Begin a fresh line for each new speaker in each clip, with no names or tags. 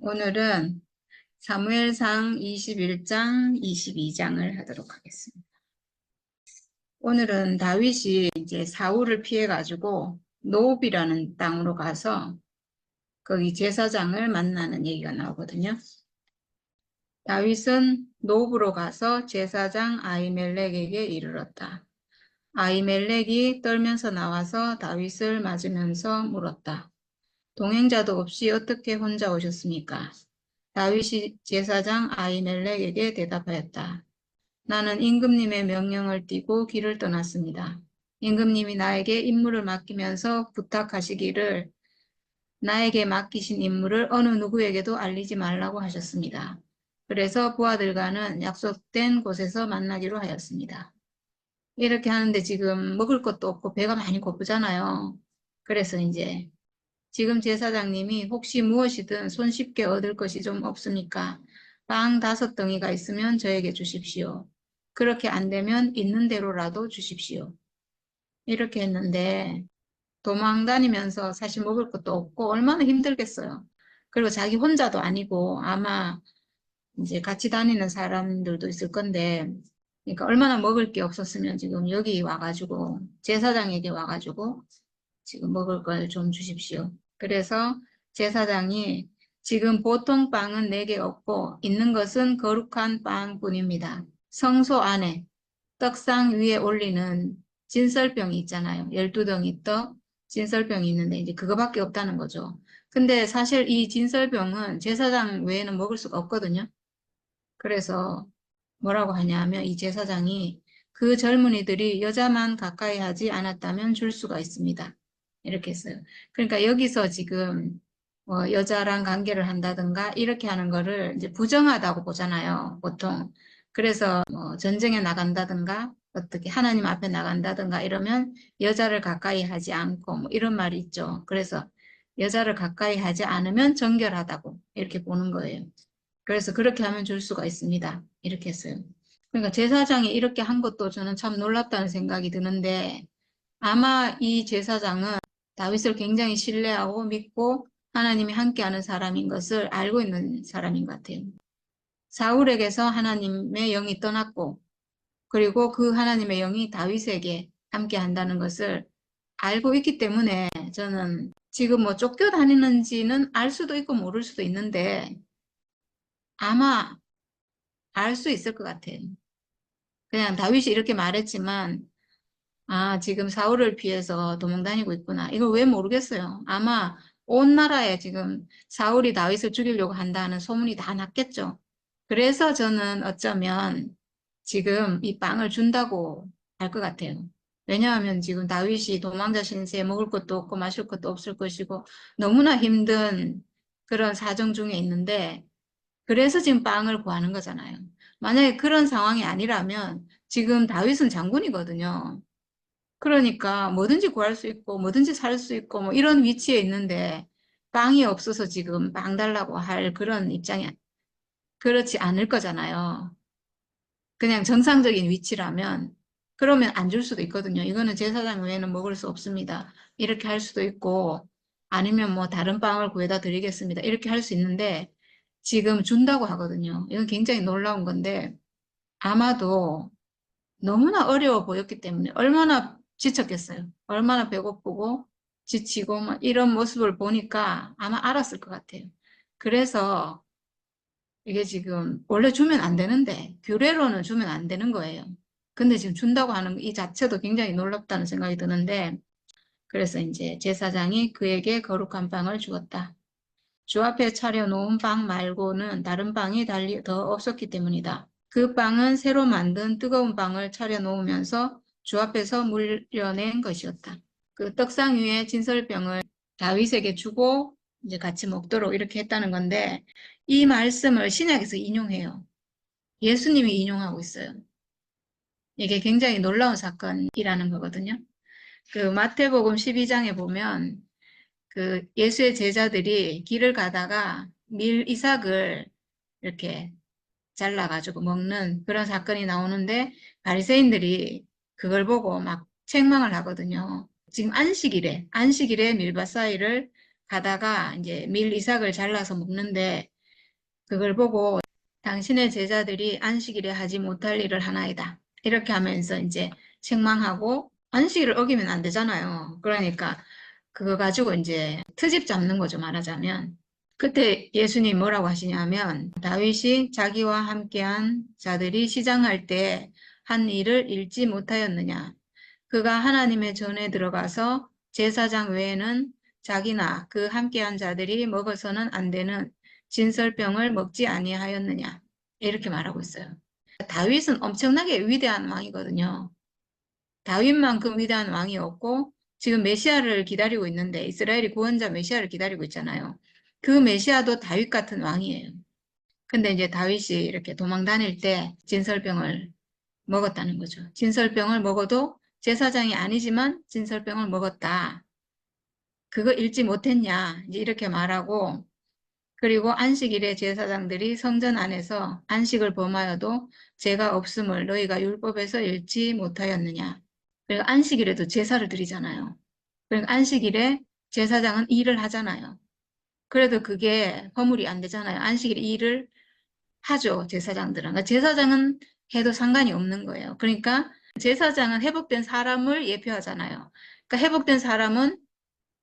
오늘은 사무엘상 21장, 22장을 하도록 하겠습니다. 오늘은 다윗이 이제 사울을 피해가지고 노읍이라는 땅으로 가서 거기 제사장을 만나는 얘기가 나오거든요. 다윗은 노읍으로 가서 제사장 아히멜렉에게 이르렀다. 아히멜렉이 떨면서 나와서 다윗을 맞으면서 물었다. 동행자도 없이 어떻게 혼자 오셨습니까? 다윗이 제사장 아히멜렉에게 대답하였다. 나는 임금님의 명령을 띠고 길을 떠났습니다. 임금님이 나에게 임무를 맡기면서 부탁하시기를 나에게 맡기신 임무를 어느 누구에게도 알리지 말라고 하셨습니다. 그래서 부하들과는 약속된 곳에서 만나기로 하였습니다. 이렇게 하는데 지금 먹을 것도 없고 배가 많이 고프잖아요. 그래서 이제 지금 제사장님이 혹시 무엇이든 손쉽게 얻을 것이 좀 없습니까? 빵 5덩이가 있으면 저에게 주십시오. 그렇게 안 되면 있는 대로라도 주십시오. 이렇게 했는데 도망 다니면서 사실 먹을 것도 없고 얼마나 힘들겠어요. 그리고 자기 혼자도 아니고 아마 이제 같이 다니는 사람들도 있을 건데 그러니까 얼마나 먹을 게 없었으면 지금 여기 와가지고 제사장에게 와가지고 지금 먹을 걸 좀 주십시오. 그래서 제사장이 지금 보통 빵은 4개 없고 있는 것은 거룩한 빵뿐입니다. 성소 안에 떡상 위에 올리는 진설병이 있잖아요. 12덩이 떡 진설병이 있는데 이제 그거밖에 없다는 거죠. 근데 사실 이 진설병은 제사장 외에는 먹을 수가 없거든요. 그래서 뭐라고 하냐면 이 제사장이 그 젊은이들이 여자만 가까이 하지 않았다면 줄 수가 있습니다. 이렇게 했어요. 그러니까 여기서 지금 여자랑 관계를 한다든가 이렇게 하는 거를 이제 부정하다고 보잖아요. 보통. 그래서 전쟁에 나간다든가 어떻게 하나님 앞에 나간다든가 이러면 여자를 가까이 하지 않고 뭐 이런 말이 있죠. 그래서 여자를 가까이 하지 않으면 정결하다고 이렇게 보는 거예요. 그래서 그렇게 하면 줄 수가 있습니다. 이렇게 했어요. 그러니까 제사장이 이렇게 한 것도 저는 참 놀랍다는 생각이 드는데 아마 이 제사장은 다윗을 굉장히 신뢰하고 믿고 하나님이 함께하는 사람인 것을 알고 있는 사람인 것 같아요. 사울에게서 하나님의 영이 떠났고 그리고 그 하나님의 영이 다윗에게 함께한다는 것을 알고 있기 때문에 저는 지금 뭐 쫓겨다니는지는 알 수도 있고 모를 수도 있는데 아마 알 수 있을 것 같아요. 그냥 다윗이 이렇게 말했지만 아, 지금 사울을 피해서 도망다니고 있구나. 이걸 왜 모르겠어요. 아마 온 나라에 지금 사울이 다윗을 죽이려고 한다는 소문이 다 났겠죠. 그래서 저는 어쩌면 지금 이 빵을 준다고 할 것 같아요. 왜냐하면 지금 다윗이 도망자 신세에 먹을 것도 없고 마실 것도 없을 것이고 너무나 힘든 그런 사정 중에 있는데 그래서 지금 빵을 구하는 거잖아요. 만약에 그런 상황이 아니라면 지금 다윗은 장군이거든요. 그러니까 뭐든지 구할 수 있고 뭐든지 살 수 있고 뭐 이런 위치에 있는데 빵이 없어서 지금 빵 달라고 할 그런 입장이 그렇지 않을 거잖아요. 그냥 정상적인 위치라면 그러면 안 줄 수도 있거든요. 이거는 제사장 외에는 먹을 수 없습니다. 이렇게 할 수도 있고 아니면 뭐 다른 빵을 구해다 드리겠습니다. 이렇게 할 수 있는데 지금 준다고 하거든요. 이건 굉장히 놀라운 건데 아마도 너무나 어려워 보였기 때문에 얼마나 지쳤겠어요. 얼마나 배고프고 지치고 막 이런 모습을 보니까 아마 알았을 것 같아요. 그래서 이게 지금 원래 주면 안 되는데 규례로는 주면 안 되는 거예요. 근데 지금 준다고 하는 이 자체도 굉장히 놀랍다는 생각이 드는데 그래서 이제 제사장이 그에게 거룩한 빵을 주었다. 주 앞에 차려놓은 빵 말고는 다른 빵이 달리 더 없었기 때문이다. 그 빵은 새로 만든 뜨거운 빵을 차려놓으면서 주 앞에서 물려낸 것이었다. 그 떡상 위에 진설병을 다윗에게 주고 이제 같이 먹도록 이렇게 했다는 건데 이 말씀을 신약에서 인용해요. 예수님이 인용하고 있어요. 이게 굉장히 놀라운 사건이라는 거거든요. 그 마태복음 12장에 보면 그 예수의 제자들이 길을 가다가 밀 이삭을 이렇게 잘라가지고 먹는 그런 사건이 나오는데 바리새인들이 그걸 보고 막 책망을 하거든요. 지금 안식일에 밀밭 사이를 가다가 이제 밀 이삭을 잘라서 먹는데 그걸 보고 당신의 제자들이 안식일에 하지 못할 일을 하나이다. 이렇게 하면서 이제 책망하고 안식일을 어기면 안 되잖아요. 그러니까 그거 가지고 이제 트집 잡는 거죠, 말하자면. 그때 예수님 뭐라고 하시냐면 다윗이 자기와 함께한 자들이 시장할 때 한 일을 잃지 못하였느냐. 그가 하나님의 전에 들어가서 제사장 외에는 자기나 그 함께한 자들이 먹어서는 안 되는 진설병을 먹지 아니하였느냐. 이렇게 말하고 있어요. 다윗은 엄청나게 위대한 왕이거든요. 다윗만큼 위대한 왕이 없고 지금 메시아를 기다리고 있는데 이스라엘이 구원자 메시아를 기다리고 있잖아요. 그 메시아도 다윗 같은 왕이에요. 근데 이제 다윗이 이렇게 도망 다닐 때 진설병을 먹었다는 거죠. 진설병을 먹어도 제사장이 아니지만 진설병을 먹었다. 그거 읽지 못했냐? 이제 이렇게 말하고 그리고 안식일에 제사장들이 성전 안에서 안식을 범하여도 죄가 없음을 너희가 율법에서 읽지 못하였느냐. 그리고 안식일에도 제사를 드리잖아요. 그러니까 안식일에 제사장은 일을 하잖아요. 그래도 그게 허물이 안 되잖아요. 안식일에 일을 하죠, 제사장들은. 그러니까 제사장은 해도 상관이 없는 거예요. 그러니까 제사장은 회복된 사람을 예표하잖아요. 그러니까 회복된 사람은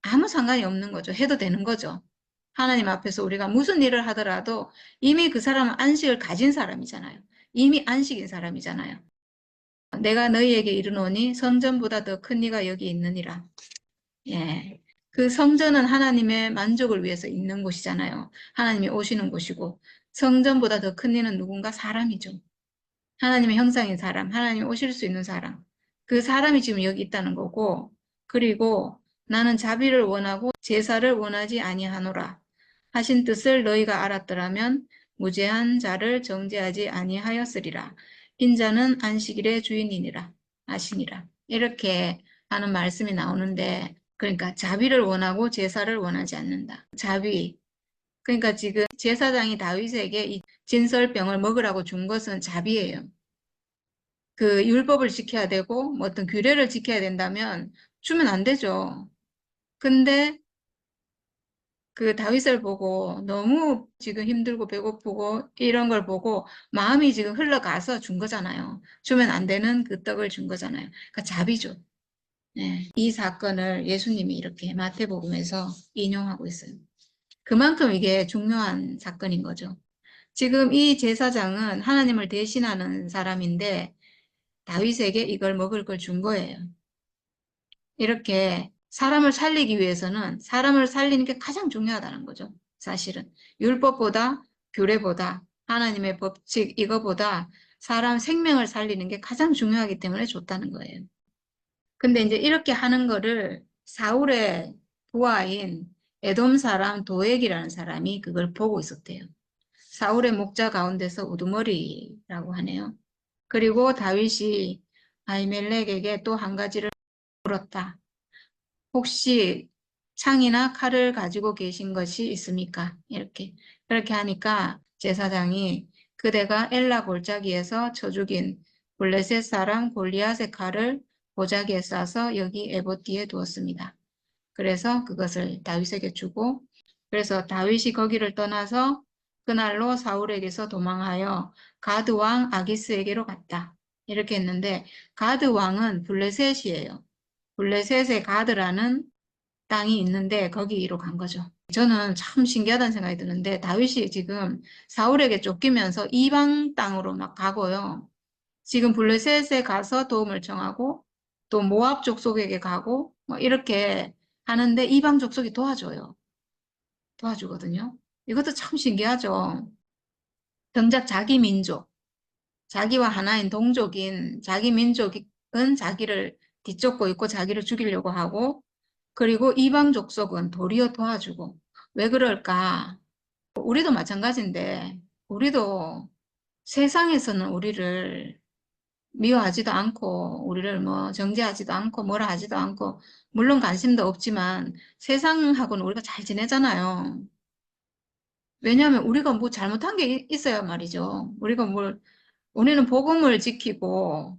아무 상관이 없는 거죠. 해도 되는 거죠. 하나님 앞에서 우리가 무슨 일을 하더라도 이미 그 사람은 안식을 가진 사람이잖아요. 이미 안식인 사람이잖아요. 내가 너희에게 이르노니 성전보다 더 큰 이가 여기 있느니라. 예. 그 성전은 하나님의 만족을 위해서 있는 곳이잖아요. 하나님이 오시는 곳이고 성전보다 더 큰 이는 누군가 사람이죠. 하나님의 형상인 사람, 하나님이 오실 수 있는 사람. 그 사람이 지금 여기 있다는 거고 그리고 나는 자비를 원하고 제사를 원하지 아니하노라 하신 뜻을 너희가 알았더라면 무죄한 자를 정죄하지 아니하였으리라. 인자는 안식일의 주인이니라 하시니라. 이렇게 하는 말씀이 나오는데 그러니까 자비를 원하고 제사를 원하지 않는다. 자비. 그러니까 지금 제사장이 다윗에게 이 진설병을 먹으라고 준 것은 자비예요. 그 율법을 지켜야 되고 뭐 어떤 규례를 지켜야 된다면 주면 안 되죠. 근데 그 다윗을 보고 너무 지금 힘들고 배고프고 이런 걸 보고 마음이 지금 흘러가서 준 거잖아요. 주면 안 되는 그 떡을 준 거잖아요. 그러니까 자비죠. 네. 이 사건을 예수님이 이렇게 마태복음에서 인용하고 있어요. 그만큼 이게 중요한 사건인 거죠. 지금 이 제사장은 하나님을 대신하는 사람인데 다윗에게 이걸 먹을 걸 준 거예요. 이렇게 사람을 살리기 위해서는 사람을 살리는 게 가장 중요하다는 거죠. 사실은 율법보다 규례보다 하나님의 법칙 이거보다 사람 생명을 살리는 게 가장 중요하기 때문에 줬다는 거예요. 근데 이제 이렇게 하는 거를 사울의 부하인 에돔 사람 도액이라는 사람이 그걸 보고 있었대요. 사울의 목자 가운데서 우두머리라고 하네요. 그리고 다윗이 아히멜렉에게 또 한 가지를 물었다. 혹시 창이나 칼을 가지고 계신 것이 있습니까? 이렇게. 그렇게 하니까 제사장이 그대가 엘라 골짜기에서 쳐 죽인 블레셋 사람 골리앗의 칼을 보자기에 싸서 여기 에봇 뒤에 두었습니다. 그래서 그것을 다윗에게 주고 그래서 다윗이 거기를 떠나서 그날로 사울에게서 도망하여 가드 왕 아기스에게로 갔다. 이렇게 했는데 가드 왕은 블레셋이에요. 블레셋의 가드라는 땅이 있는데 거기로 간 거죠. 저는 참 신기하다는 생각이 드는데 다윗이 지금 사울에게 쫓기면서 이방 땅으로 막 가고요. 지금 블레셋에 가서 도움을 청하고 또 모압 족속에게 가고 뭐 이렇게 하는데 이방 족속이 도와줘요. 도와주거든요. 이것도 참 신기하죠. 정작 자기 민족, 자기와 하나인 동족인 자기 민족은 자기를 뒤쫓고 있고 자기를 죽이려고 하고 그리고 이방 족속은 도리어 도와주고 왜 그럴까? 우리도 마찬가지인데 우리도 세상에서는 우리를 미워하지도 않고 우리를 뭐 정죄하지도 않고 뭐라 하지도 않고 물론 관심도 없지만 세상하고는 우리가 잘 지내잖아요. 왜냐하면 우리가 뭐 잘못한 게 있어야 말이죠. 우리는 복음을 지키고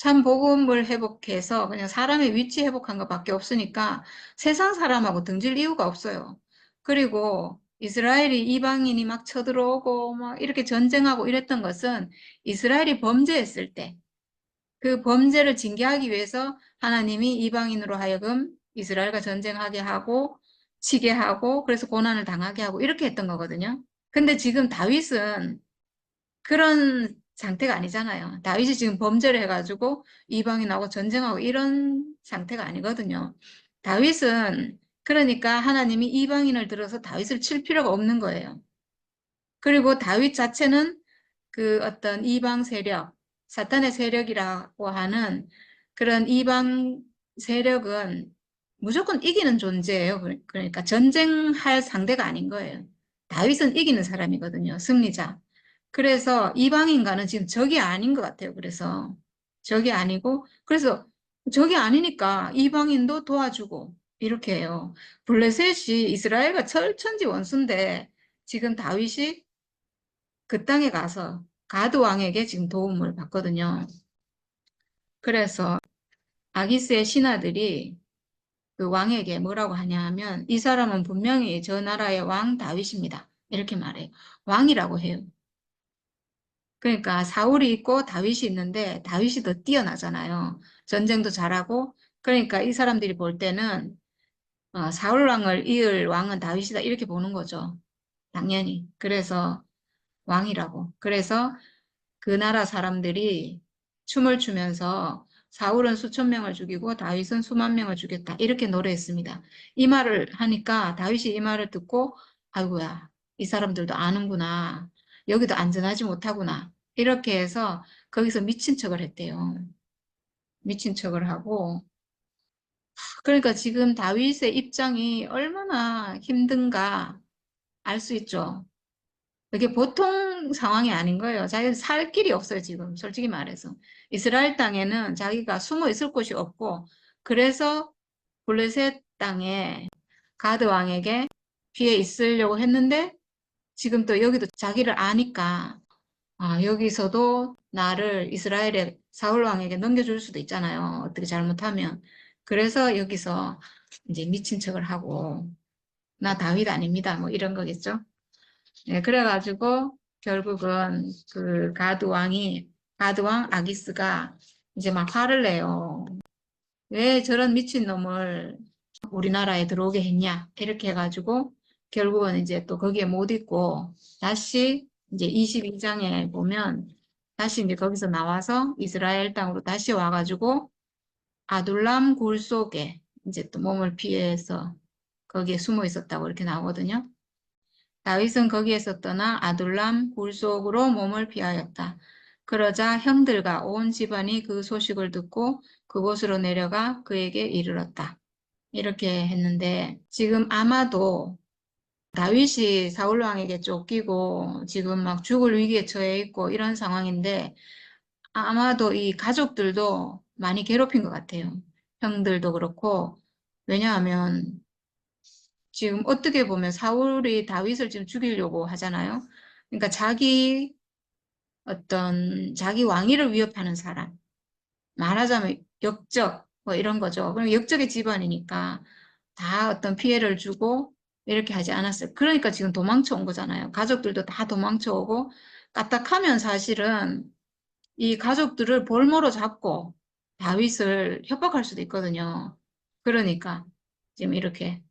참 복음을 회복해서 그냥 사람의 위치 회복한 것밖에 없으니까 세상 사람하고 등질 이유가 없어요. 그리고 이스라엘이 이방인이 막 쳐들어오고 막 이렇게 전쟁하고 이랬던 것은 이스라엘이 범죄했을 때 그 범죄를 징계하기 위해서 하나님이 이방인으로 하여금 이스라엘과 전쟁하게 하고 치게 하고 그래서 고난을 당하게 하고 이렇게 했던 거거든요. 근데 지금 다윗은 그런 상태가 아니잖아요. 다윗이 지금 범죄를 해가지고 이방인하고 전쟁하고 이런 상태가 아니거든요. 다윗은 그러니까 하나님이 이방인을 들어서 다윗을 칠 필요가 없는 거예요. 그리고 다윗 자체는 그 어떤 이방 세력, 사탄의 세력이라고 하는 그런 이방 세력은 무조건 이기는 존재예요. 그러니까 전쟁할 상대가 아닌 거예요. 다윗은 이기는 사람이거든요. 승리자. 그래서 이방인과는 지금 적이 아닌 것 같아요. 그래서 적이 아니고 그래서 적이 아니니까 이방인도 도와주고 이렇게 해요. 블레셋이 이스라엘과 철천지 원수인데 지금 다윗이 그 땅에 가서 가드 왕에게 지금 도움을 받거든요. 그래서 아기스의 신하들이 그 왕에게 뭐라고 하냐 하면 이 사람은 분명히 저 나라의 왕 다윗입니다. 이렇게 말해요. 왕이라고 해요. 그러니까 사울이 있고 다윗이 있는데 다윗이 더 뛰어나잖아요. 전쟁도 잘하고 그러니까 이 사람들이 볼 때는 사울 왕을 이을 왕은 다윗이다 이렇게 보는 거죠. 당연히. 그래서 왕이라고. 그래서 그 나라 사람들이 춤을 추면서 사울은 수천 명을 죽이고 다윗은 수만 명을 죽였다. 이렇게 노래했습니다. 이 말을 하니까 다윗이 이 말을 듣고 아이고야 이 사람들도 아는구나. 여기도 안전하지 못하구나. 이렇게 해서 거기서 미친 척을 했대요. 미친 척을 하고 그러니까 지금 다윗의 입장이 얼마나 힘든가 알 수 있죠. 이게 보통 상황이 아닌 거예요. 자기는 살 길이 없어요, 지금. 솔직히 말해서. 이스라엘 땅에는 자기가 숨어 있을 곳이 없고, 그래서 블레셋 땅에 가드 왕에게 피해 있으려고 했는데, 지금 또 여기도 자기를 아니까, 여기서도 나를 이스라엘의 사울 왕에게 넘겨줄 수도 있잖아요. 어떻게 잘못하면. 그래서 여기서 이제 미친 척을 하고, 나 다윗 아닙니다. 뭐 이런 거겠죠. 네, 그래가지고 결국은 그 가드 왕 아기스가 이제 막 화를 내요. 왜 저런 미친놈을 우리나라에 들어오게 했냐? 이렇게 해가지고 결국은 이제 또 거기에 못 있고 다시 이제 22장에 보면 다시 이제 거기서 나와서 이스라엘 땅으로 다시 와가지고 아둘람 굴 속에 이제 또 몸을 피해서 거기에 숨어 있었다고 이렇게 나오거든요. 다윗은 거기에서 떠나 아둘람 굴 속으로 몸을 피하였다. 그러자 형들과 온 집안이 그 소식을 듣고 그곳으로 내려가 그에게 이르렀다. 이렇게 했는데 지금 아마도 다윗이 사울 왕에게 쫓기고 지금 막 죽을 위기에 처해 있고 이런 상황인데 아마도 이 가족들도 많이 괴롭힌 것 같아요. 형들도 그렇고 왜냐하면 지금 어떻게 보면 사울이 다윗을 지금 죽이려고 하잖아요. 그러니까 자기 왕위를 위협하는 사람. 말하자면 역적 뭐 이런 거죠. 그럼 역적의 집안이니까 다 어떤 피해를 주고 이렇게 하지 않았어요. 그러니까 지금 도망쳐 온 거잖아요. 가족들도 다 도망쳐 오고 까딱하면 사실은 이 가족들을 볼모로 잡고 다윗을 협박할 수도 있거든요. 그러니까 지금 이렇게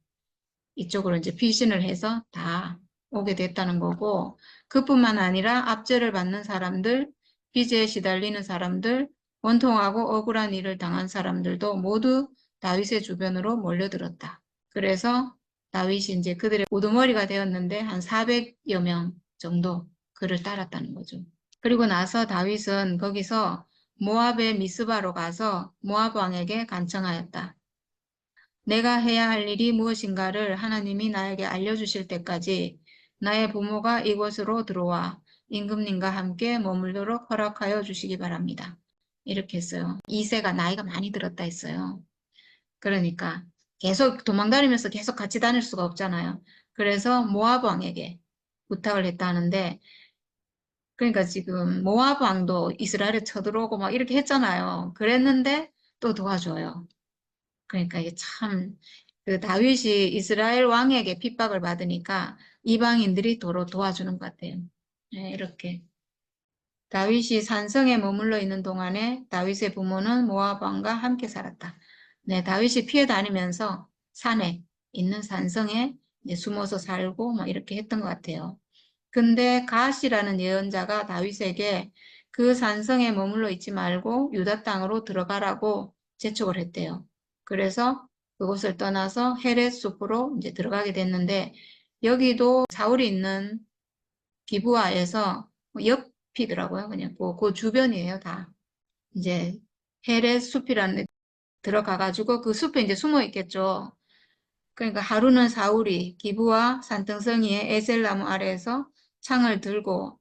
이쪽으로 이제 피신을 해서 다 오게 됐다는 거고, 그뿐만 아니라 압제를 받는 사람들, 빚에 시달리는 사람들, 원통하고 억울한 일을 당한 사람들도 모두 다윗의 주변으로 몰려들었다. 그래서 다윗이 이제 그들의 우두머리가 되었는데 한 400여 명 정도 그를 따랐다는 거죠. 그리고 나서 다윗은 거기서 모압의 미스바로 가서 모압 왕에게 간청하였다. 내가 해야 할 일이 무엇인가를 하나님이 나에게 알려주실 때까지 나의 부모가 이곳으로 들어와 임금님과 함께 머물도록 허락하여 주시기 바랍니다. 이렇게 했어요. 2세가 나이가 많이 들었다 했어요. 그러니까 계속 도망다니면서 계속 같이 다닐 수가 없잖아요. 그래서 모압 왕에게 부탁을 했다는데 그러니까 지금 모압 왕도 이스라엘에 쳐들어오고 막 이렇게 했잖아요. 그랬는데 또 도와줘요. 그러니까 이게 참, 그 다윗이 이스라엘 왕에게 핍박을 받으니까 이방인들이 도로 도와주는 것 같아요. 네, 이렇게. 다윗이 산성에 머물러 있는 동안에 다윗의 부모는 모압 왕과 함께 살았다. 네, 다윗이 피해 다니면서 산에 있는 산성에 이제 숨어서 살고 막 이렇게 했던 것 같아요. 근데 갓이라는 예언자가 다윗에게 그 산성에 머물러 있지 말고 유다 땅으로 들어가라고 재촉을 했대요. 그래서 그곳을 떠나서 헤렛 숲으로 이제 들어가게 됐는데 여기도 사울이 있는 기브아에서 옆이더라고요. 그냥 그 주변이에요, 다. 이제 헤렛 숲이라는 데 들어가가지고 그 숲에 이제 숨어 있겠죠. 그러니까 하루는 사울이 기브아 산등성이의 에셀나무 아래에서 창을 들고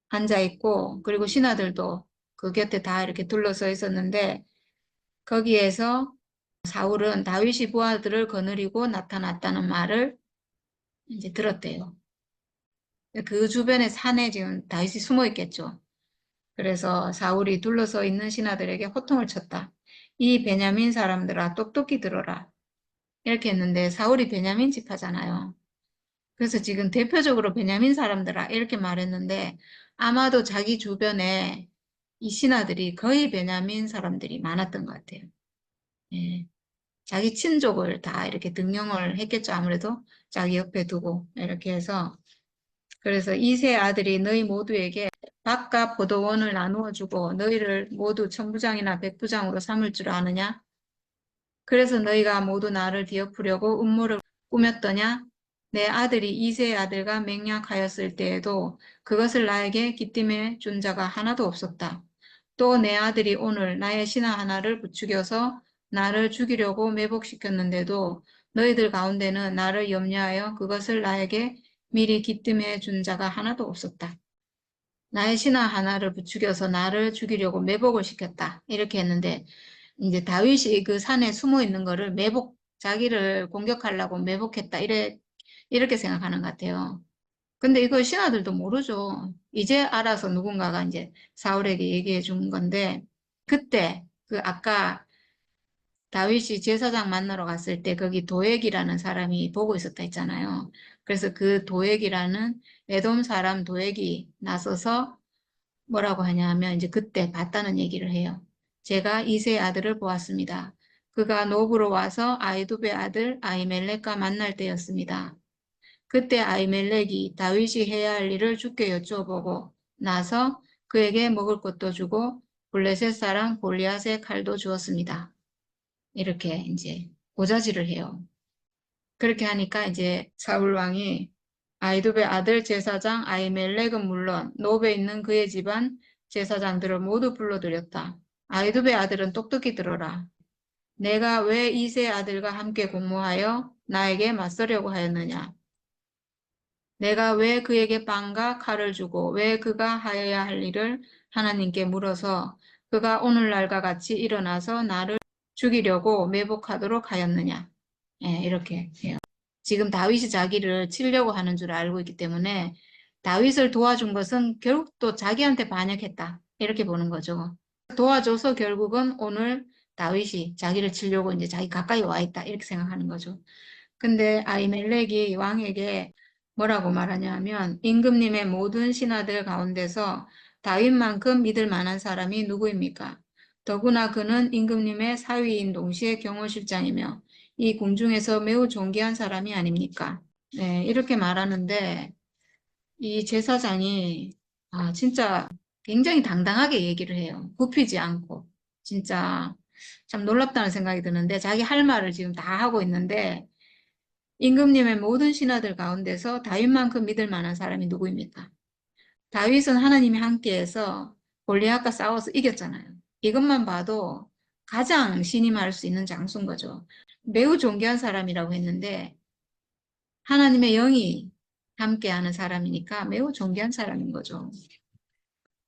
앉아 있고, 그리고 신하들도 그 곁에 다 이렇게 둘러서 있었는데, 거기에서 사울은 다윗이 부하들을 거느리고 나타났다는 말을 이제 들었대요. 그 주변에 산에 지금 다윗이 숨어 있겠죠. 그래서 사울이 둘러서 있는 신하들에게 호통을 쳤다. 이 베냐민 사람들아 똑똑히 들어라. 이렇게 했는데 사울이 베냐민 지파잖아요. 그래서 지금 대표적으로 베냐민 사람들아 이렇게 말했는데 아마도 자기 주변에 이 신하들이 거의 베냐민 사람들이 많았던 것 같아요. 예. 자기 친족을 다 이렇게 등용을 했겠죠. 아무래도 자기 옆에 두고 이렇게 해서 그래서 이세 아들이 너희 모두에게 밭과 포도원을 나누어 주고 너희를 모두 천부장이나 백부장으로 삼을 줄 아느냐? 그래서 너희가 모두 나를 뒤엎으려고 음모를 꾸몄더냐? 내 아들이 이세의 아들과 맹약하였을 때에도 그것을 나에게 기띔해 준 자가 하나도 없었다. 또 내 아들이 오늘 나의 신하 하나를 부추겨서 나를 죽이려고 매복시켰는데도 너희들 가운데는 나를 염려하여 그것을 나에게 미리 기띔해 준 자가 하나도 없었다. 나의 신하 하나를 부추겨서 나를 죽이려고 매복을 시켰다. 이렇게 했는데 이제 다윗이 그 산에 숨어 있는 거를 자기를 공격하려고 매복했다. 이렇게 생각하는 것 같아요. 근데 이걸 신하들도 모르죠. 이제 알아서 누군가가 이제 사울에게 얘기해 준 건데, 그때 그 아까 다윗이 제사장 만나러 갔을 때 거기 도액이라는 사람이 보고 있었다 했잖아요. 그래서 그 도액이라는 에돔 사람 도액이 나서서 뭐라고 하냐면 이제 그때 봤다는 얘기를 해요. 제가 이세의 아들을 보았습니다. 그가 노브로 와서 아이두베 아들 아이멜렉과 만날 때였습니다. 그때 아이멜렉이 다윗이 해야 할 일을 주께 여쭈어보고 나서 그에게 먹을 것도 주고 블레셋 사람 골리앗의 칼도 주었습니다. 이렇게 이제 고자질을 해요. 그렇게 하니까 이제 사울 왕이 아이두베 아들 제사장 아이멜렉은 물론 노브에 있는 그의 집안 제사장들을 모두 불러들였다. 아이두베 아들은 똑똑히 들어라. 내가 왜 이세 아들과 함께 공모하여 나에게 맞서려고 하였느냐? 내가 왜 그에게 빵과 칼을 주고 왜 그가 하여야 할 일을 하나님께 물어서 그가 오늘날과 같이 일어나서 나를 죽이려고 매복하도록 하였느냐? 예, 이렇게 해요. 지금 다윗이 자기를 치려고 하는 줄 알고 있기 때문에 다윗을 도와준 것은 결국 또 자기한테 반역했다. 이렇게 보는 거죠. 도와줘서 결국은 오늘 다윗이 자기를 치려고 이제 자기 가까이 와 있다. 이렇게 생각하는 거죠. 근데 아히멜렉이 왕에게 뭐라고 말하냐면 임금님의 모든 신하들 가운데서 다윗만큼 믿을 만한 사람이 누구입니까? 더구나 그는 임금님의 사위인 동시에 경호실장이며 이 궁중에서 매우 존귀한 사람이 아닙니까? 네, 이렇게 말하는데 이 제사장이 진짜 굉장히 당당하게 얘기를 해요. 굽히지 않고. 진짜 참 놀랍다는 생각이 드는데 자기 할 말을 지금 다 하고 있는데 임금님의 모든 신하들 가운데서 다윗만큼 믿을 만한 사람이 누구입니까? 다윗은 하나님이 함께해서 골리앗과 싸워서 이겼잖아요. 이것만 봐도 가장 신임할 수 있는 장수인 거죠. 매우 존귀한 사람이라고 했는데 하나님의 영이 함께하는 사람이니까 매우 존귀한 사람인 거죠.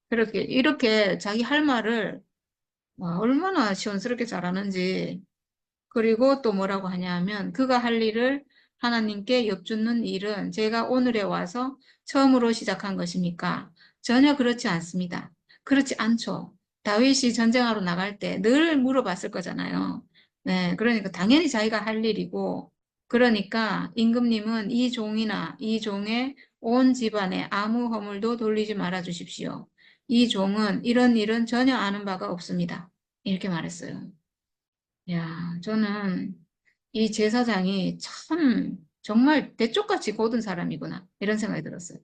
이렇게 자기 할 말을 얼마나 시원스럽게 잘하는지 그리고 또 뭐라고 하냐면 그가 할 일을 하나님께 엽죽는 일은 제가 오늘에 와서 처음으로 시작한 것입니까? 전혀 그렇지 않습니다. 그렇지 않죠. 다윗이 전쟁하러 나갈 때 늘 물어봤을 거잖아요. 네, 그러니까 당연히 자기가 할 일이고, 그러니까 임금님은 이 종이나 이 종의 온 집안에 아무 허물도 돌리지 말아 주십시오. 이 종은 이런 일은 전혀 아는 바가 없습니다. 이렇게 말했어요. 야, 저는 이 제사장이 참 정말 대쪽같이 고든 사람이구나 이런 생각이 들었어요.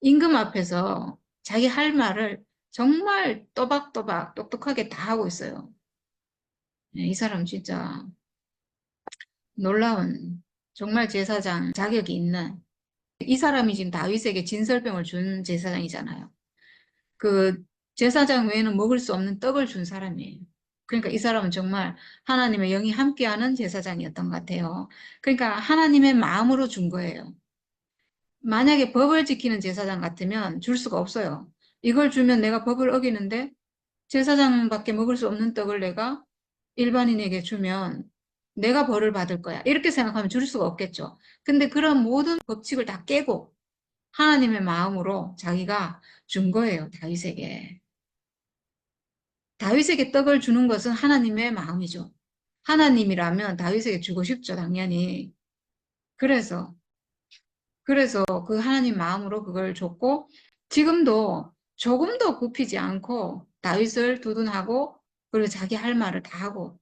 임금 앞에서 자기 할 말을 정말 또박또박 똑똑하게 다 하고 있어요. 네, 이 사람 진짜 놀라운 정말 제사장 자격이 있는 이 사람이 지금 다윗에게 진설병을 준 제사장이잖아요. 그 제사장 외에는 먹을 수 없는 떡을 준 사람이에요. 그러니까 이 사람은 정말 하나님의 영이 함께하는 제사장이었던 것 같아요. 그러니까 하나님의 마음으로 준 거예요. 만약에 법을 지키는 제사장 같으면 줄 수가 없어요. 이걸 주면 내가 법을 어기는데 제사장밖에 먹을 수 없는 떡을 내가 일반인에게 주면 내가 벌을 받을 거야. 이렇게 생각하면 줄 수가 없겠죠. 근데 그런 모든 법칙을 다 깨고 하나님의 마음으로 자기가 준 거예요, 다윗에게. 다윗에게 떡을 주는 것은 하나님의 마음이죠. 하나님이라면 다윗에게 주고 싶죠, 당연히. 그래서, 그래서 그 하나님 마음으로 그걸 줬고, 지금도 조금도 굽히지 않고 다윗을 두둔하고, 그리고 자기 할 말을 다 하고,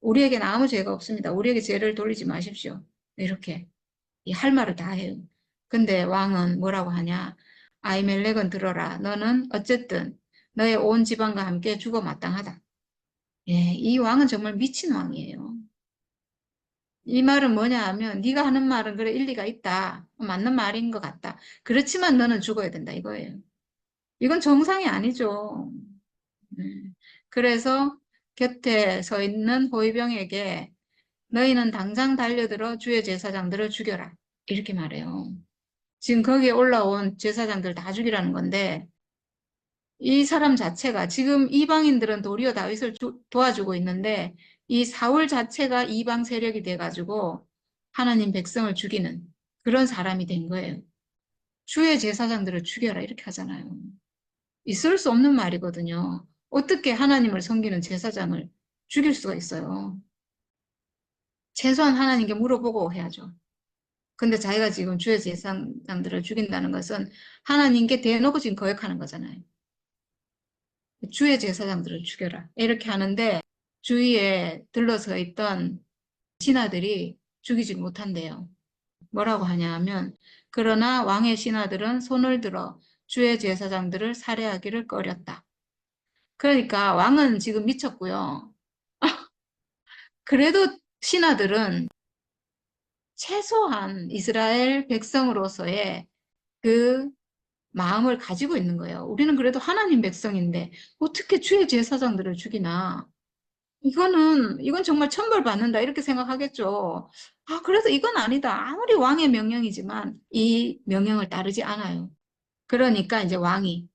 우리에게는 아무 죄가 없습니다. 우리에게 죄를 돌리지 마십시오. 이렇게 이 할 말을 다 해요. 근데 왕은 뭐라고 하냐? 아이멜렉은 들어라. 너는 어쨌든 너의 온 집안과 함께 죽어 마땅하다. 예, 이 왕은 정말 미친 왕이에요. 이 말은 뭐냐 하면 네가 하는 말은 그래 일리가 있다. 맞는 말인 것 같다. 그렇지만 너는 죽어야 된다 이거예요. 이건 정상이 아니죠. 음. 그래서 곁에 서 있는 호위병에게 너희는 당장 달려들어 주의 제사장들을 죽여라. 이렇게 말해요. 지금 거기에 올라온 제사장들 다 죽이라는 건데 이 사람 자체가 지금 이방인들은 도리어 다윗을 도와주고 있는데 이 사울 자체가 이방 세력이 돼가지고 하나님 백성을 죽이는 그런 사람이 된 거예요. 주의 제사장들을 죽여라 이렇게 하잖아요. 있을 수 없는 말이거든요. 어떻게 하나님을 섬기는 제사장을 죽일 수가 있어요. 최소한 하나님께 물어보고 해야죠. 근데 자기가 지금 주의 제사장들을 죽인다는 것은 하나님께 대놓고 지금 거역하는 거잖아요. 주의 제사장들을 죽여라. 이렇게 하는데 주위에 들러서 있던 신하들이 죽이지 못한대요. 뭐라고 하냐 하면 그러나 왕의 신하들은 손을 들어 주의 제사장들을 살해하기를 꺼렸다. 그러니까 왕은 지금 미쳤고요. 그래도 신하들은 최소한 이스라엘 백성으로서의 그 마음을 가지고 있는 거예요. 우리는 그래도 하나님 백성인데 어떻게 주의 제사장들을 죽이나? 이건 정말 천벌받는다 이렇게 생각하겠죠. 아, 그래서 이건 아니다. 아무리 왕의 명령이지만 이 명령을 따르지 않아요. 그러니까 이제 왕이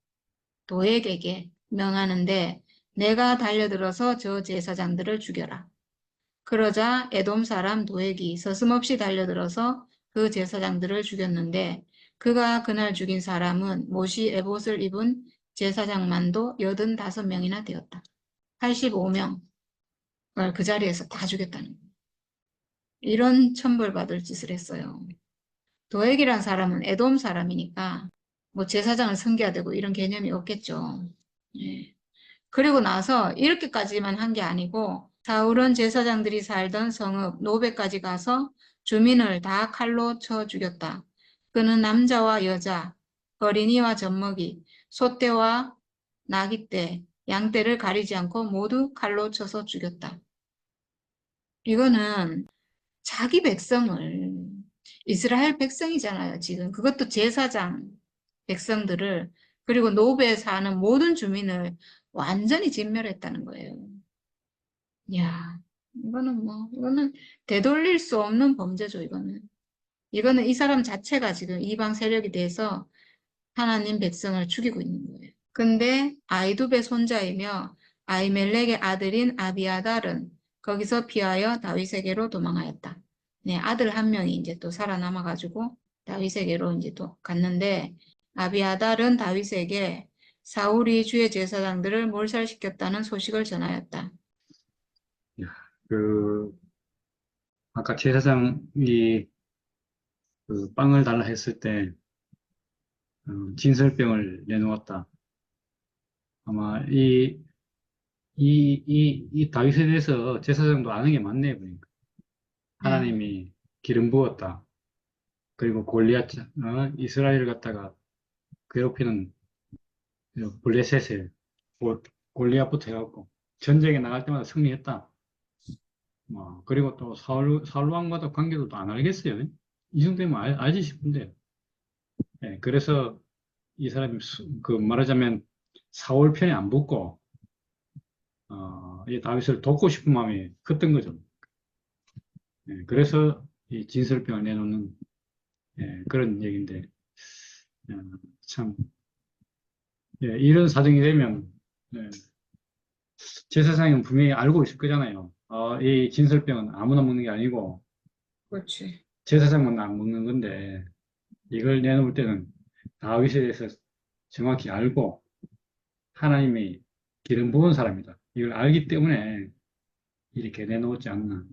도액에게 명하는데 내가 달려들어서 저 제사장들을 죽여라. 그러자 에돔 사람 도액이 서슴없이 달려들어서 그 제사장들을 죽였는데 그가 그날 죽인 사람은 못이 에봇을 입은 제사장만도 85명이나 되었다. 85명. 그 자리에서 다 죽였다는 거예요. 이런 천벌받을 짓을 했어요. 도액이란 사람은 에돔 사람이니까 뭐 제사장을 섬겨야 되고 이런 개념이 없겠죠. 예. 그리고 나서 이렇게까지만 한 게 아니고 사울은 제사장들이 살던 성읍 노베까지 가서 주민을 다 칼로 쳐 죽였다. 그는 남자와 여자, 어린이와 젖먹이, 소떼와 나귀떼, 양떼를 가리지 않고 모두 칼로 쳐서 죽였다. 이거는 자기 백성을 이스라엘 백성이잖아요, 지금. 그것도 제사장 백성들을 그리고 노베에 사는 모든 주민을 완전히 진멸했다는 거예요. 야, 이거는 되돌릴 수 없는 범죄죠, 이거는. 이거는 이 사람 자체가 지금 이방 세력이 돼서 하나님 백성을 죽이고 있는 거예요. 근데 아이두베 손자이며 아이멜렉의 아들인 아비아달은 거기서 피하여 다윗에게로 도망하였다. 네, 아들 한 명이 이제 또 살아남아가지고 다윗에게로 이제 또 갔는데 아비아달은 다윗에게 사울이 주의 제사장들을 몰살시켰다는 소식을 전하였다.
야, 그, 아까 제사장이 그 빵을 달라 했을 때, 진설병을 내놓았다. 아마 이 다윗에 대해서 제사장도 아는 게 맞네, 보니까.
네,
하나님이 기름 부었다. 그리고 골리앗, 이스라엘을 갖다가 괴롭히는 그 블레셋을 골리앗부터 해갖고 전쟁에 나갈 때마다 승리했다. 그리고 또 사울 왕과도 관계도 또 안 알겠어요. 이 정도면 알지 싶은데. 예, 그래서 이 사람이 그 말하자면 사울 편에 안 붙고, 이 다윗을 돕고 싶은 마음이 컸던 거죠. 예, 그래서 이 진설병을 내놓는, 예, 그런 얘기인데, 예, 참, 예, 이런 사정이 되면, 예, 제사장은 분명히 알고 있을 거잖아요. 이 진설병은 아무나 먹는 게 아니고,
그렇지.
제사장만 안 먹는 건데, 이걸 내놓을 때는 다윗에 대해서 정확히 알고, 하나님이 기름 부은 사람이다. 이걸 알기 때문에 이렇게 내놓지 않나.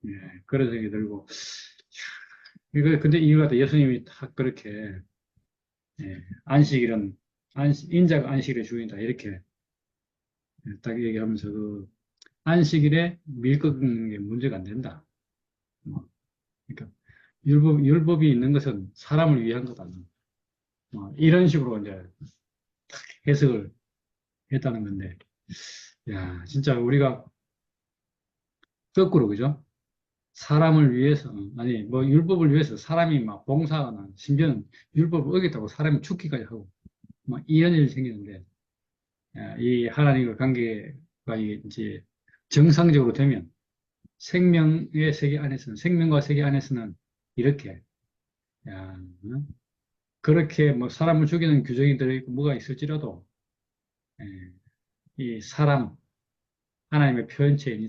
예, 그런 생각이 들고. 이거, 근데 이유가 또 예수님이 딱 그렇게, 예, 안식일은, 인자가 안식일의 주인이다. 이렇게 딱 얘기하면서 그 안식일에 밀 꺾는 게 문제가 안 된다. 뭐, 그러니까 율법이 있는 것은 사람을 위한 거다. 이런 식으로 이제 해석을 했다는 건데, 야, 진짜 우리가 거꾸로, 그죠? 사람을 위해서, 아니, 뭐, 율법을 위해서 사람이 막 봉사하거나, 심지어는 율법을 어겼다고 사람이 죽기까지 하고, 뭐, 이런 일이 생기는데, 이 하나님과 관계가 이제 정상적으로 되면, 생명의 세계 안에서는, 생명과 세계 안에서는 이렇게, 야, 그렇게 뭐, 사람을 죽이는 규정이 들어있고, 뭐가 있을지라도, 예, 이 사람, 하나님의 표현체인 이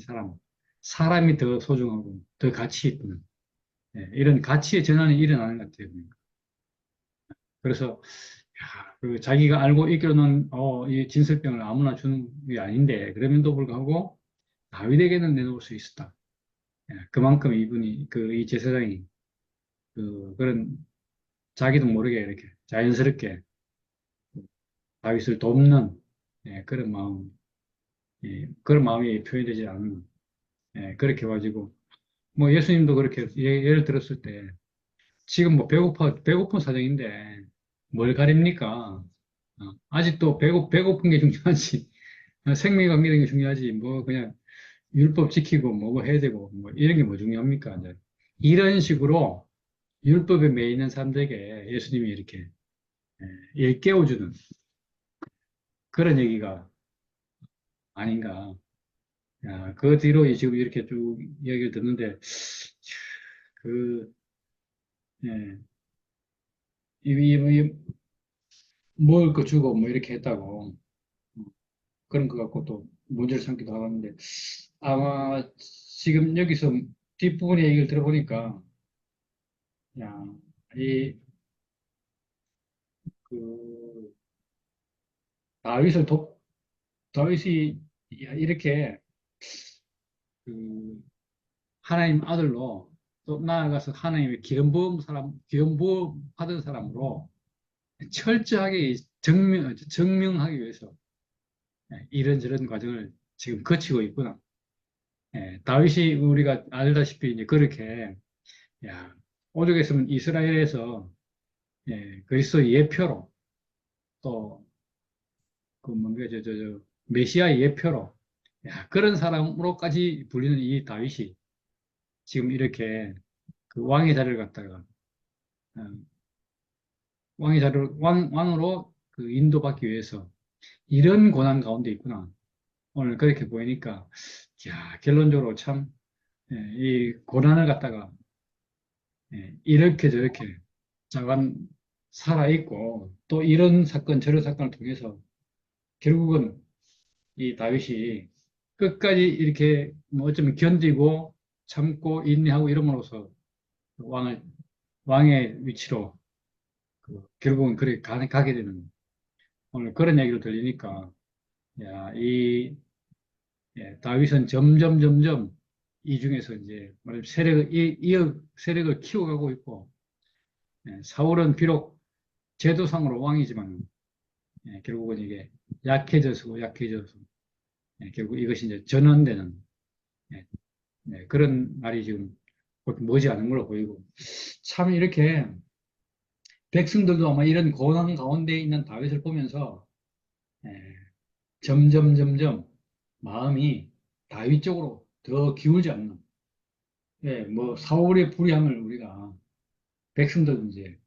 사람이 더 소중하고, 더 가치 있는, 이런 가치의 전환이 일어나는 것 같아요. 그래서 그 자기가 알고 있기로는 이 진설병을 아무나 주는 게 아닌데 그럼에도 불구하고 다윗에게는 내놓을 수 있었다. 그만큼 이분이 이 제사장이 그런 자기도 모르게 이렇게 자연스럽게 다윗을 돕는 그런 마음, 그런 마음이 표현되지 않는 그렇게 가지고 뭐 예수님도 그렇게 예를 들었을 때 지금 뭐 배고픈 사정인데 뭘 가립니까? 아직도 배고픈 게 중요하지. 생명이 관계된 게 중요하지. 뭐, 그냥 율법 지키고 뭐 해야 되고, 뭐, 이런 게 뭐 중요합니까? 이제 이런 식으로 율법에 매이는 사람들에게 예수님이 이렇게 일깨워주는 그런 얘기가 아닌가. 야, 그 뒤로 지금 이렇게 쭉 이야기를 듣는데, 그, 예, 먹을 거 주고 뭐 이렇게 했다고. 그런 것 갖고 또 문제를 삼기도 하는데, 아마 지금 여기서 뒷부분의 얘기를 들어보니까, 야, 이, 그, 다윗을 다윗이 이렇게 그 하나님 아들로 또 나아가서 하나님의 기름 부음 받은 사람으로 철저하게 증명하기 위해서 이런저런 과정을 지금 거치고 있구나. 다윗이 우리가 알다시피 이제 그렇게, 야, 오죽했으면 이스라엘에서 그리스도 예표로 또 그 뭔가 메시아의 예표로 그런 사람으로까지 불리는 이 다윗이 지금 이렇게 그 왕의 자리를 갖다가 어, 왕으로 그 인도받기 위해서 이런 고난 가운데 있구나. 오늘 그렇게 보이니까 야, 결론적으로 참 이 고난을 갖다가 이렇게 저렇게 자관 살아있고 또 이런 사건 저런 사건을 통해서 결국은 이 다윗이 끝까지 이렇게 뭐 어쩌면 견디고 참고 인내하고 이름으로써 왕의 위치로 결국은 그렇게 가게 되는 오늘 그런 얘기를 들리니까 야, 다윗은 점점 이 중에서 이제 말하자면 세력을 키워가고 있고 사울은 비록 제도상으로 왕이지만 결국은 이게 약해져서 결국 이것이 이제 전환되는 예, 그런 날이 지금 곧 머지않은 걸로 보이고 참 이렇게 백성들도 아마 이런 고난 가운데 있는 다윗을 보면서 예, 점점 마음이 다윗 쪽으로 더 기울지 않는 뭐 사울의 불의함을 우리가 백성들도 이제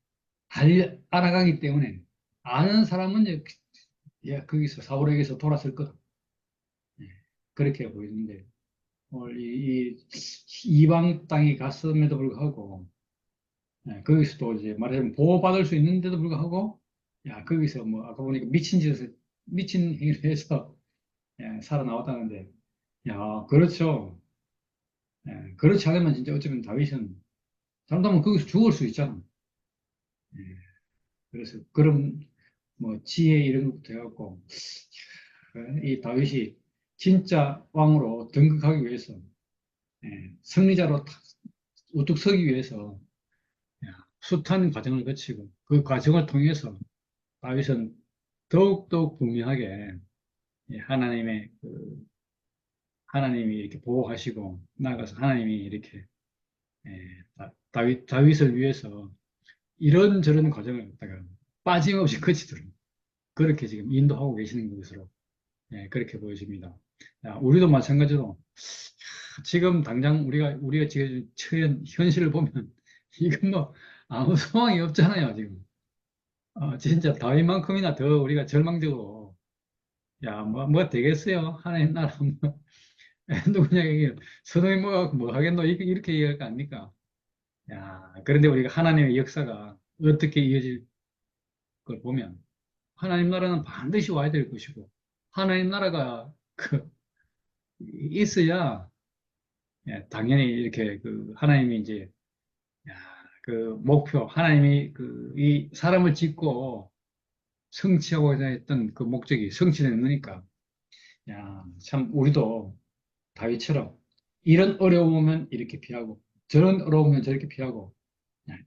알아가기 때문에 아는 사람은 이제 거기서 사울에게서 돌았을 거다. 예, 그렇게 보이는데 오늘 이방 땅에 갔음에도 불구하고 거기서도 이제 말하자면 보호받을 수 있는데도 불구하고 야 거기서 뭐 아까 보니까 미친 행위를 해서 살아나왔다는데 야 그렇죠. 그렇지 않으면 진짜 어쩌면 다윗은 잘못하면 거기서 죽을 수 있잖아. 예, 그래서 그런 뭐 지혜 이런 것부터 해갖고 이 다윗이 진짜 왕으로 등극하기 위해서 승리자로 우뚝 서기 위해서 숱한 과정을 거치고 그 과정을 통해서 다윗은 더욱더욱 분명하게 하나님의 하나님이 이렇게 보호하시고 나아가서 하나님이 이렇게 다윗을 위해서 이런저런 과정을 갖다가 빠짐없이 거치도록 그렇게 지금 인도하고 계시는 것으로 그렇게 보여집니다. 우리도 마찬가지로 지금 당장 우리가 지금 처한 현실을 보면 이건 뭐 아무 소망이 없잖아요, 지금. 진짜 다윗만큼이나 더 우리가 절망적으로 뭐 되겠어요? 하나님 나라 뭐 누구냐 이게 서동이 뭐 하겠노 이렇게 얘기할 거 아닙니까? 그런데 우리가 하나님의 역사가 어떻게 이어질 걸 보면 하나님 나라는 반드시 와야 될 것이고 하나님 나라가 있어야 당연히 이렇게 하나님이 이제 야, 목표 하나님이 이 사람을 짓고 성취하고 했던 그 목적이 성취되는 거니까 참 우리도 다윗처럼 이런 어려움은 이렇게 피하고 저런 어려움은 저렇게 피하고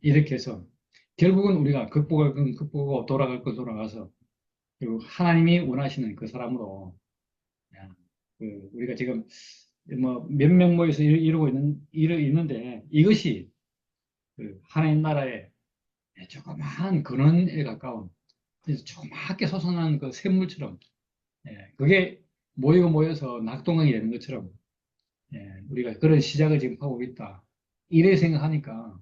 이렇게 해서 결국은 우리가 극복할 건 극복하고 돌아갈 건 돌아가서 그리고 하나님이 원하시는 그 사람으로 우리가 지금 뭐 몇 명 모여서 이러고 있는데 이것이 하나님 나라의 조그마한 근원에 가까운 그래서 조그맣게 솟아나는 그 샘물처럼 그게 모여서 낙동강이 되는 것처럼 우리가 그런 시작을 지금 하고 있다. 이래 생각하니까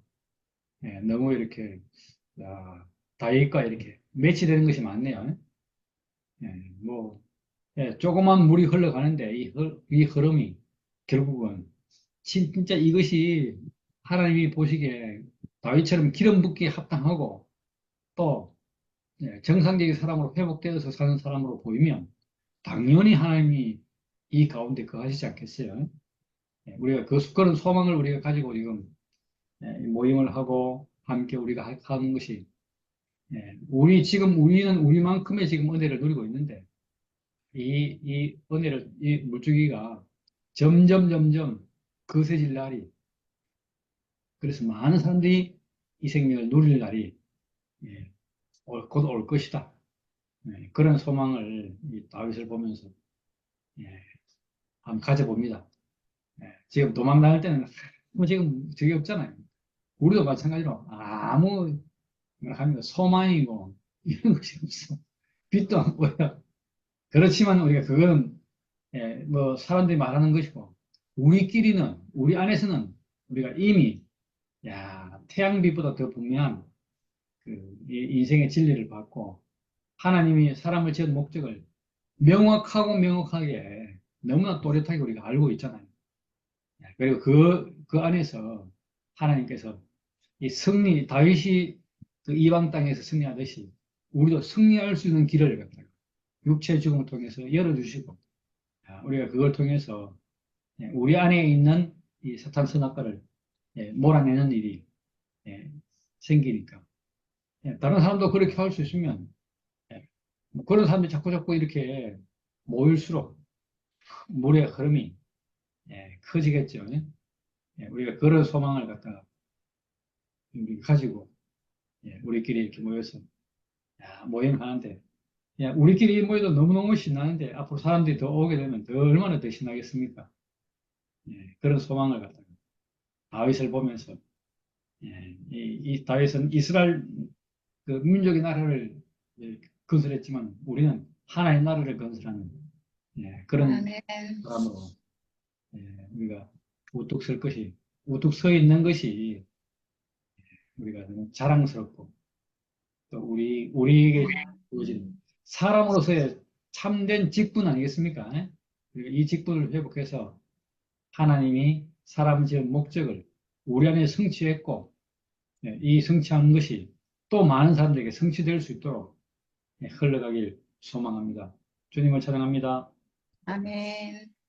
너무 이렇게 다윗과 이렇게 매치되는 것이 많네요. 뭐 조그만 물이 흘러가는데 이 흐름이 결국은 진짜 이것이 하나님이 보시기에 다윗처럼 기름 붓기에 합당하고 또 정상적인 사람으로 회복되어서 사는 사람으로 보이면 당연히 하나님이 이 가운데 거하시지 않겠어요? 우리가 그런 소망을 우리가 가지고 지금 모임을 하고 함께 우리가 하는 것이 우리는 우리만큼의 지금 은혜를 누리고 있는데 이 은혜를 이 물주기가 점점 거세질 날이 그래서 많은 사람들이 이 생명을 누릴 날이 곧 올 것이다. 그런 소망을 이 다윗을 보면서 예, 한번 가져봅니다. 지금 도망 다닐 때는 뭐 지금 저게 없잖아요. 우리도 마찬가지로 아무 하면 소망이고 이런 것이 없어. 빛도 안 보여. 그렇지만 우리가 그거는 뭐 사람들이 말하는 것이고 우리 안에서는 우리가 이미 태양빛보다 더 분명한 이 인생의 진리를 받고 하나님이 사람을 지은 목적을 명확하게 너무나 또렷하게 우리가 알고 있잖아요. 그리고 그 안에서 하나님께서 이 다윗이 그 이방 땅에서 승리하듯이 우리도 승리할 수 있는 길을 갖다가 육체 죽음을 통해서 열어주시고 우리가 그걸 통해서 우리 안에 있는 이 사탄 선악과를 몰아내는 일이 생기니까. 다른 사람도 그렇게 할 수 있으면 뭐 그런 사람들이 자꾸 이렇게 모일수록 물의 흐름이 커지겠죠. 우리가 그런 소망을 갖다가 가지고 우리끼리 이렇게 모여서 모임을 하는데 우리끼리 모여도 너무너무 신나는데 앞으로 사람들이 더 오게 되면 더 얼마나 더 신나겠습니까? 그런 소망을 갖다가 다윗을 보면서 이 다윗은 이스라엘 그 민족의 나라를 건설했지만 우리는 하나의 나라를 건설하는 그런
아멘.
사람으로 우리가 우뚝 설 것이 우뚝 서 있는 것이 우리가 너무 자랑스럽고 또 우리에게 주어진 사람으로서의 참된 직분 아니겠습니까? 그러니까 이 직분을 회복해서 하나님이 사람을 지은 목적을 우리 안에 성취했고 이 성취한 것이 또 많은 사람들에게 성취될 수 있도록 흘러가길 소망합니다. 주님을 찬양합니다.
아멘.